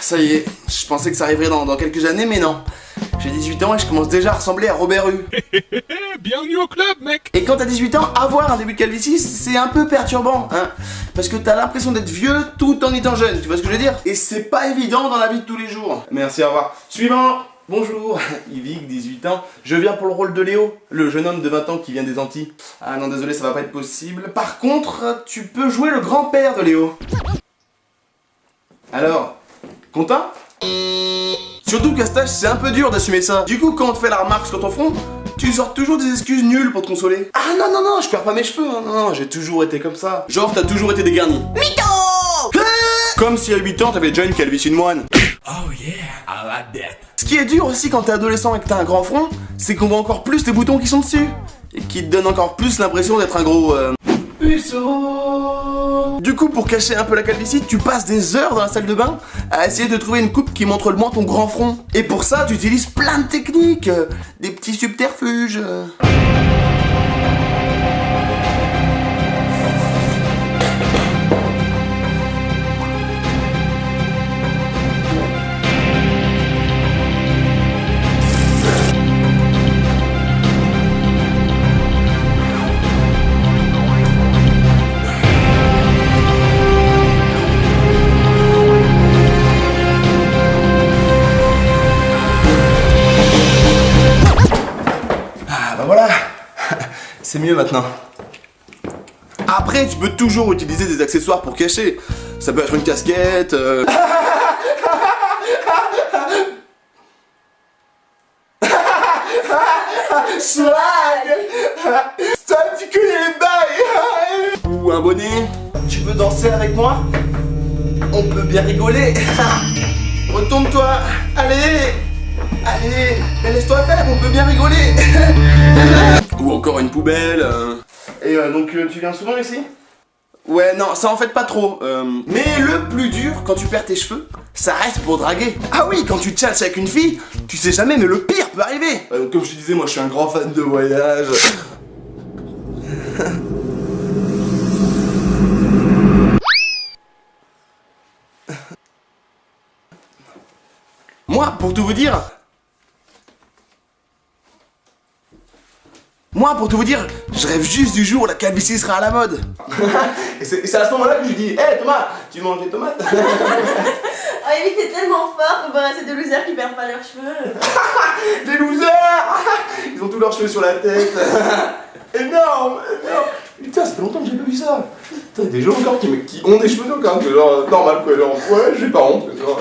ça y est, je pensais que ça arriverait dans quelques années, mais non. J'ai 18 ans et je commence déjà à ressembler à Robert Hue. Bienvenue au club, mec. Et quand t'as 18 ans, avoir un début de calvitie, c'est un peu perturbant, hein. Parce que t'as l'impression d'être vieux tout en étant jeune, tu vois ce que je veux dire? Et c'est pas évident dans la vie de tous les jours. Merci, au revoir. Suivant. Bonjour, Yvick, 18 ans. Je viens pour le rôle de Léo, le jeune homme de 20 ans qui vient des Antilles. Ah non, désolé, ça va pas être possible. Par contre, tu peux jouer le grand-père de Léo. Alors, content? Surtout qu'à cet âge, c'est un peu dur d'assumer ça. Du coup, quand on te fait la remarque sur ton front, tu sors toujours des excuses nulles pour te consoler. Ah non, non, non, je perds pas mes cheveux, hein. Non, j'ai toujours été comme ça. Genre, t'as toujours été dégarni. Mytho! Comme si à 8 ans, t'avais déjà une calvitie de moine. Oh yeah, I like that. Ce qui est dur aussi quand t'es adolescent et que t'as un grand front, c'est qu'on voit encore plus les boutons qui sont dessus. Et qui te donnent encore plus l'impression d'être un gros... puceau. Du coup, pour cacher un peu la calvitie, tu passes des heures dans la salle de bain à essayer de trouver une coupe qui montre le moins ton grand front. Et pour ça, tu utilises plein de techniques, des petits subterfuges. Voilà, c'est mieux maintenant. Après, tu peux toujours utiliser des accessoires pour cacher. Ça peut être une casquette. Swag. Ça, tu connais les bails. Ou un bonnet. Tu veux danser avec moi? On peut bien rigoler. Retourne-toi. Allez. Allez, mais laisse-toi faire, on peut bien rigoler. Ou encore une poubelle. Et donc tu viens souvent ici? Ouais, non, ça en fait pas trop. Mais le plus dur, quand tu perds tes cheveux, ça reste pour draguer. Ah oui, quand tu tchatches avec une fille, tu sais jamais, mais le pire peut arriver. Donc comme je te disais, moi je suis un grand fan de voyage. Moi, pour tout vous dire... Moi, pour tout vous dire, je rêve juste du jour où la calvitie sera à la mode. Et c'est à ce moment-là que je lui dis, hé Thomas, tu manges des tomates? Ah oui, t'es tellement fort comparé à ces deux losers qui perdent pas leurs cheveux. Les losers! Ils ont tous leurs cheveux sur la tête. Énorme, énorme. Putain, ça fait longtemps que j'ai pas vu ça. Putain, il y a des gens encore qui ont des cheveux encore, que genre normal quoi, genre ouais, j'ai pas honte. Genre,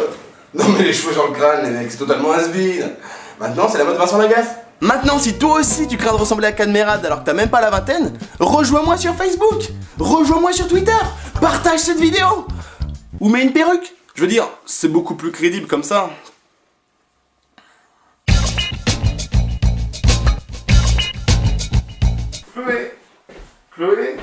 non mais les cheveux sur le crâne, les mecs, c'est totalement has-been. Maintenant, c'est la mode Vincent Lagaffe. Maintenant, si toi aussi tu crains de ressembler à Cadmerade alors que t'as même pas la vingtaine, rejoins-moi sur Facebook, rejoins-moi sur Twitter, partage cette vidéo, ou mets une perruque. Je veux dire, c'est beaucoup plus crédible comme ça. Chloé, Chloé.